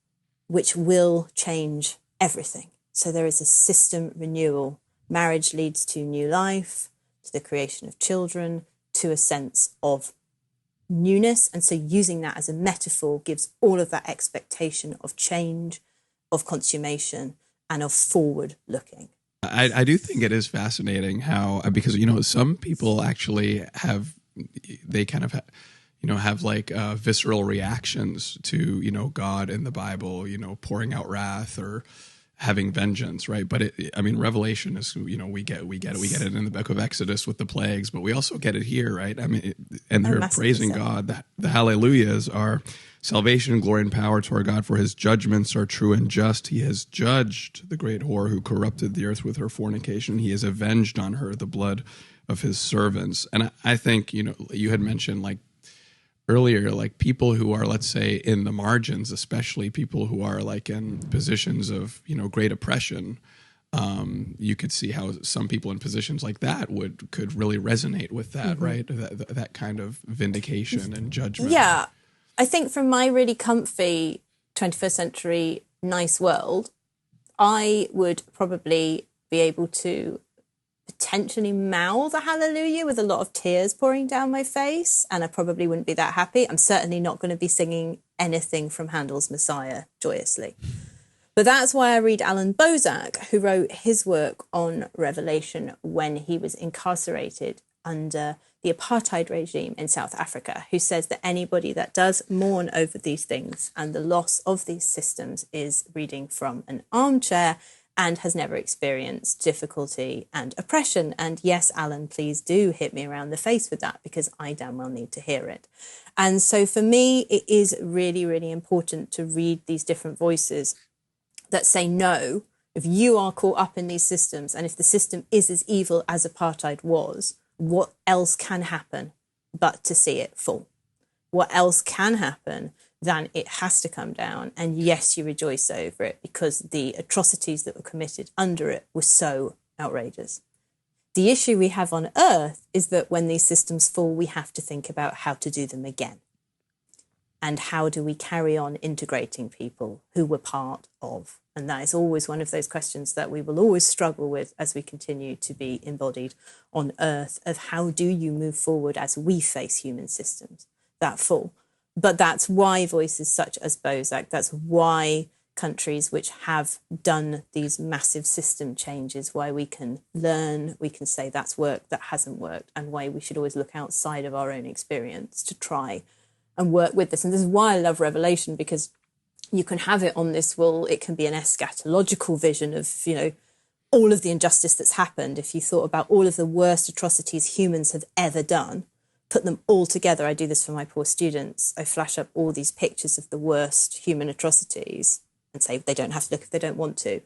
which will change everything. So there is a system renewal. Marriage leads to new life, to the creation of children, to a sense of newness. And so using that as a metaphor gives all of that expectation of change, of consummation, and of forward looking. I do think it is fascinating how, because, some people actually have like visceral reactions to, God in the Bible, pouring out wrath or having vengeance, right? But Revelation is, we get it in the book of Exodus with the plagues, but we also get it here, right? And they're praising God. The hallelujahs are salvation, glory, and power to our God, for his judgments are true and just. He has judged the great whore who corrupted the earth with her fornication. He has avenged on her the blood of his servants. And I think, you had mentioned earlier, people who are, let's say, in the margins, especially people who are in positions of, great oppression, you could see how some people in positions like that could really resonate with that, right? That kind of vindication and judgment. Yeah. I think from my really comfy 21st century nice world, I would probably be able to potentially mouth a hallelujah with a lot of tears pouring down my face, and I probably wouldn't be that happy. I'm certainly not going to be singing anything from Handel's Messiah joyously. But that's why I read Alan Bozak, who wrote his work on Revelation when he was incarcerated under the apartheid regime in South Africa, who says that anybody that does mourn over these things and the loss of these systems is reading from an armchair and has never experienced difficulty and oppression. And yes, Alan, please do hit me around the face with that, because I damn well need to hear it. And so for me, it is really, really important to read these different voices that say, no, if you are caught up in these systems, and if the system is as evil as apartheid was, what else can happen but to see it fall? What else can happen than it has to come down? And yes, you rejoice over it, because the atrocities that were committed under it were so outrageous. The issue we have on earth is that when these systems fall, we have to think about how to do them again. And how do we carry on integrating people who were part of? And that is always one of those questions that we will always struggle with as we continue to be embodied on earth, of how do you move forward as we face human systems that fall? But that's why voices such as Bozak, that's why countries which have done these massive system changes, why we can learn, we can say that's worked, that hasn't worked, and why we should always look outside of our own experience to try and work with this. And this is why I love Revelation, because you can have it on this, well, it can be an eschatological vision of, all of the injustice that's happened. If you thought about all of the worst atrocities humans have ever done, put them all together. I do this for my poor students. I flash up all these pictures of the worst human atrocities and say they don't have to look if they don't want to.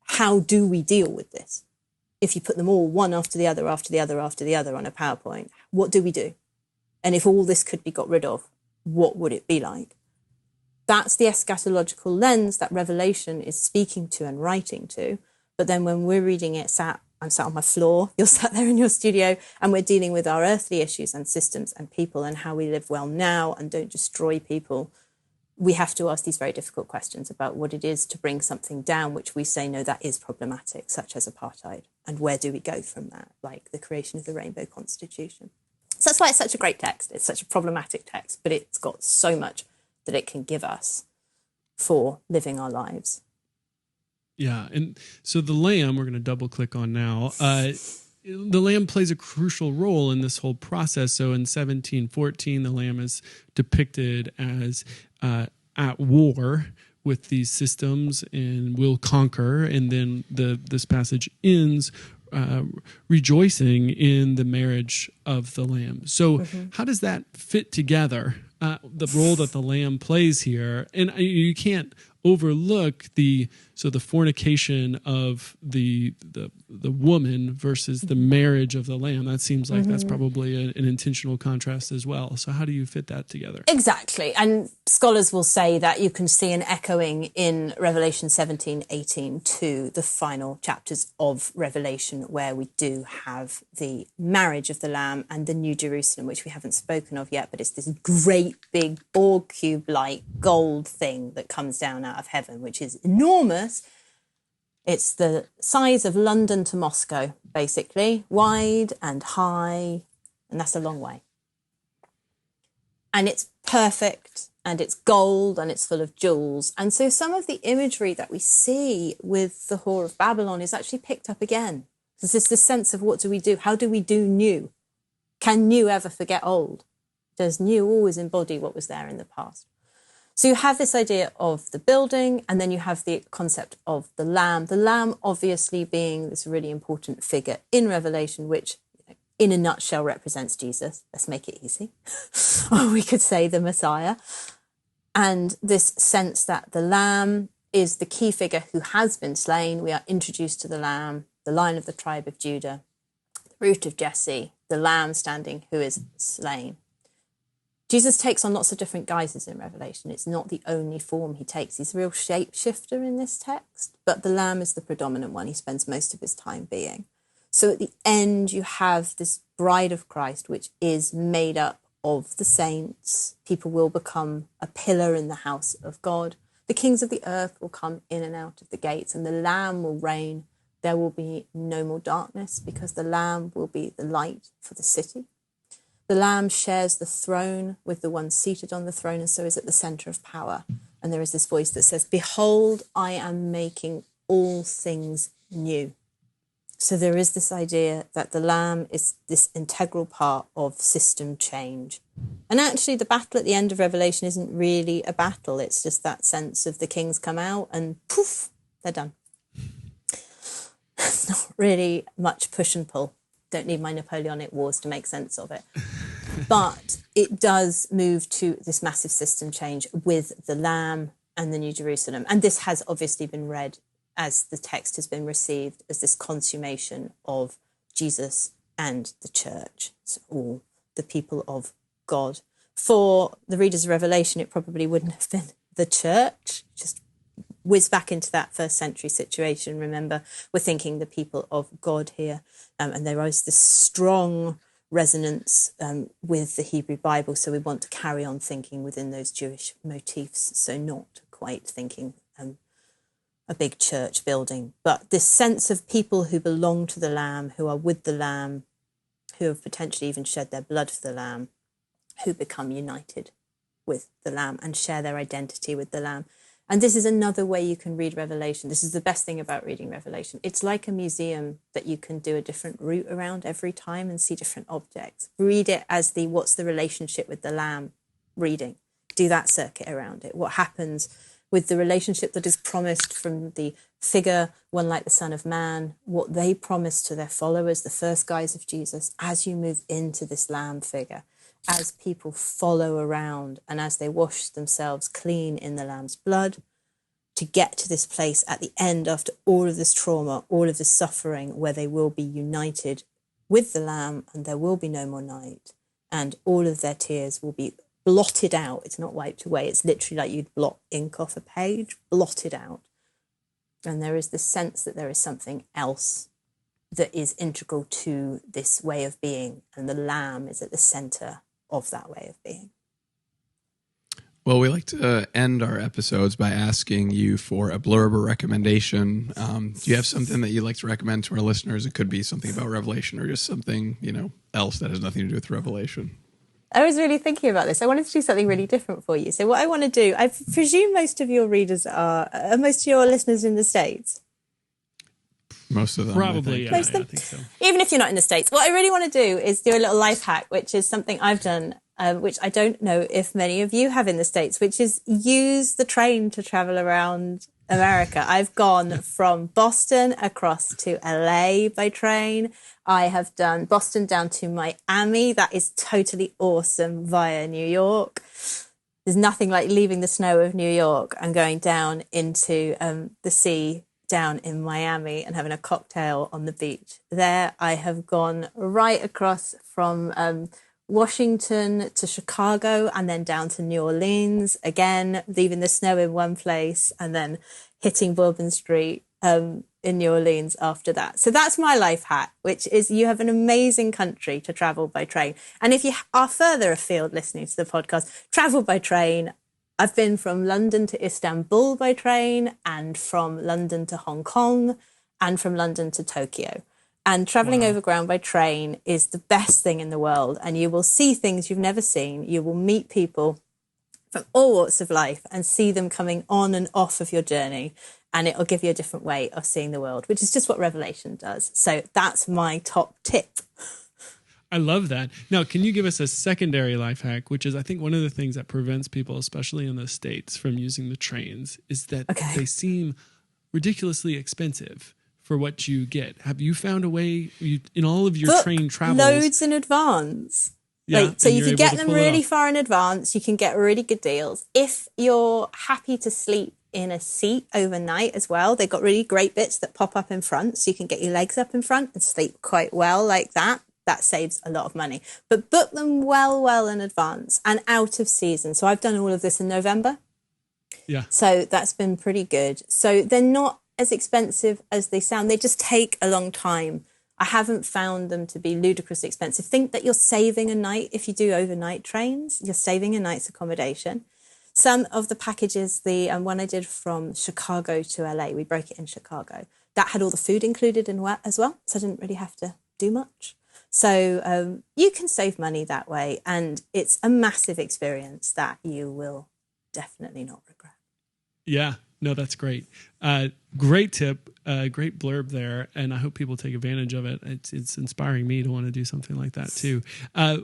How do we deal with this? If you put them all one after the other, after the other, after the other on a PowerPoint, what do we do? And if all this could be got rid of, what would it be like? That's the eschatological lens that Revelation is speaking to and writing to. But then when we're reading it, I'm sat on my floor, you're sat there in your studio, and we're dealing with our earthly issues and systems and people and how we live well now and don't destroy people. We have to ask these very difficult questions about what it is to bring something down, which we say, no, that is problematic, such as apartheid. And where do we go from that? Like the creation of the Rainbow Constitution. So that's why it's such a great text. It's such a problematic text, but it's got so much that it can give us for living our lives. Yeah, and so the lamb, we're going to double click on now. The lamb plays a crucial role in this whole process. So in 1714, the lamb is depicted as at war with these systems and will conquer. And then this passage ends rejoicing in the marriage of the lamb. So how does that fit together? The role that the lamb plays here, and you can't overlook the fornication of the woman versus the marriage of the lamb. That seems like that's probably an intentional contrast as well. So how do you fit that together? Exactly. And scholars will say that you can see an echoing in Revelation 17:18 to the final chapters of Revelation, where we do have the marriage of the Lamb and the New Jerusalem, which we haven't spoken of yet, but it's this great big Borg cube-like gold thing that comes down out of heaven, which is enormous. It's the size of London to Moscow, basically, wide and high, and that's a long way. And it's perfect, and it's gold, and it's full of jewels. And so some of the imagery that we see with the Whore of Babylon is actually picked up again. There's this sense of, what do we do? How do we do new? Can new ever forget old? Does new always embody what was there in the past? So you have this idea of the building, and then you have the concept of the Lamb obviously being this really important figure in Revelation, which in a nutshell represents Jesus. Let's make it easy. Or we could say the Messiah. And this sense that the Lamb is the key figure who has been slain. We are introduced to the Lamb, the Lion of the tribe of Judah, the root of Jesse, the Lamb standing who is slain. Jesus takes on lots of different guises in Revelation. It's not the only form he takes. He's a real shapeshifter in this text, but the Lamb is the predominant one he spends most of his time being. So at the end, you have this bride of Christ, which is made up of the saints. People will become a pillar in the house of God. The kings of the earth will come in and out of the gates, and the Lamb will reign. There will be no more darkness, because the Lamb will be the light for the city. The Lamb shares the throne with the one seated on the throne, and so is at the center of power. And there is this voice that says, "Behold, I am making all things new." So there is this idea that the Lamb is this integral part of system change. And actually, the battle at the end of Revelation isn't really a battle. It's just that sense of the kings come out and poof, they're done. It's not really much push and pull. Don't need my Napoleonic Wars to make sense of it. But it does move to this massive system change with the Lamb and the New Jerusalem. And this has obviously been read as the text has been received as this consummation of Jesus and the church. So all the people of God. For the readers of Revelation, it probably wouldn't have been the church. Just whiz back into that first century situation. Remember, we're thinking the people of God here. And there is this strong resonance with the Hebrew Bible. So we want to carry on thinking within those Jewish motifs. So not quite thinking a big church building, but this sense of people who belong to the Lamb, who are with the Lamb, who have potentially even shed their blood for the Lamb, who become united with the Lamb and share their identity with the Lamb. And this is another way you can read Revelation. This is the best thing about reading Revelation. It's like a museum that you can do a different route around every time and see different objects. Read it as what's the relationship with the Lamb reading. Do that circuit around it. What happens with the relationship that is promised from the figure, one like the Son of Man, what they promise to their followers, the first guise of Jesus, as you move into this Lamb figure, as people follow around and as they wash themselves clean in the Lamb's blood, to get to this place at the end after all of this trauma, all of this suffering, where they will be united with the Lamb and there will be no more night, and all of their tears will be blotted out. It's not wiped away. It's literally like you'd blot ink off a page, blotted out. And there is this sense that there is something else that is integral to this way of being. And the Lamb is at the center of that way of being. Well, we like to end our episodes by asking you for a blurb or recommendation. Do you have something that you'd like to recommend to our listeners? It could be something about Revelation or just something, else that has nothing to do with Revelation. I was really thinking about this. I wanted to do something really different for you. So what I want to do, I presume most of your readers are most of your listeners in the States. Most of them. Probably, yeah. Most of them. I think so. Even if you're not in the States. What I really want to do is do a little life hack, which is something I've done, which I don't know if many of you have in the States, which is use the train to travel around America. I've gone from Boston across to LA by train. I have done Boston down to Miami. That is totally awesome via New York. There's nothing like leaving the snow of New York and going down into the sea down in Miami and having a cocktail on the beach. There I have gone right across from Washington to Chicago and then down to New Orleans, again, leaving the snow in one place and then hitting Bourbon Street in New Orleans after that. So that's my life hack, which is you have an amazing country to travel by train. And if you are further afield listening to the podcast, travel by train. I've been from London to Istanbul by train and from London to Hong Kong and from London to Tokyo. And traveling overground by train is the best thing in the world. And you will see things you've never seen. You will meet people from all walks of life and see them coming on and off of your journey. And it will give you a different way of seeing the world, which is just what Revelation does. So that's my top tip. I love that. Now, can you give us a secondary life hack, which is, I think, one of the things that prevents people, especially in the States, from using the trains is that they seem ridiculously expensive for what you get. Have you found a way in all of your train travels? Loads in advance. Yeah, so you can get them really far in advance. You can get really good deals. If you're happy to sleep in a seat overnight as well, they've got really great bits that pop up in front. So you can get your legs up in front and sleep quite well like that. That saves a lot of money. But book them well in advance and out of season. So I've done all of this in November. Yeah. So that's been pretty good. So they're not as expensive as they sound. They just take a long time. I haven't found them to be ludicrously expensive. Think that you're saving a night if you do overnight trains. You're saving a night's accommodation. Some of the packages, the one I did from Chicago to LA, we broke it in Chicago. That had all the food included in as well. So I didn't really have to do much. So you can save money that way. And it's a massive experience that you will definitely not regret. Yeah. No, that's great. Great tip, great blurb there, and I hope people take advantage of it. It's inspiring me to want to do something like that too.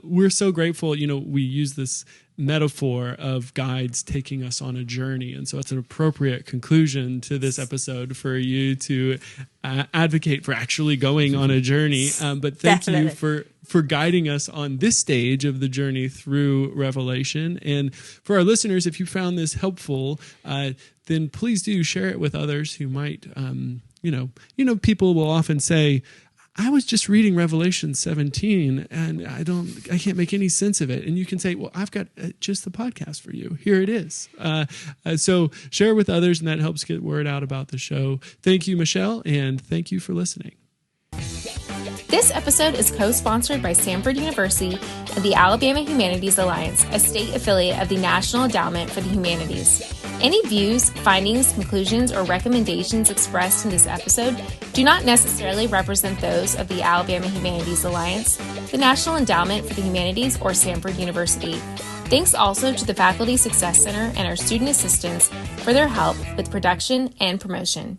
We're so grateful. We use this metaphor of guides taking us on a journey, and so it's an appropriate conclusion to this episode for you to advocate for actually going on a journey. But thank you for guiding us on this stage of the journey through Revelation. And for our listeners, if you found this helpful, then please do share it with others who might, people will often say, I was just reading Revelation 17 and I can't make any sense of it. And you can say, well, I've got just the podcast for you. Here it is. So share it with others, and that helps get word out about the show. Thank you, Michelle, and thank you for listening. This episode is co-sponsored by Samford University and the Alabama Humanities Alliance, a state affiliate of the National Endowment for the Humanities. Any views, findings, conclusions, or recommendations expressed in this episode do not necessarily represent those of the Alabama Humanities Alliance, the National Endowment for the Humanities, or Samford University. Thanks also to the Faculty Success Center and our student assistants for their help with production and promotion.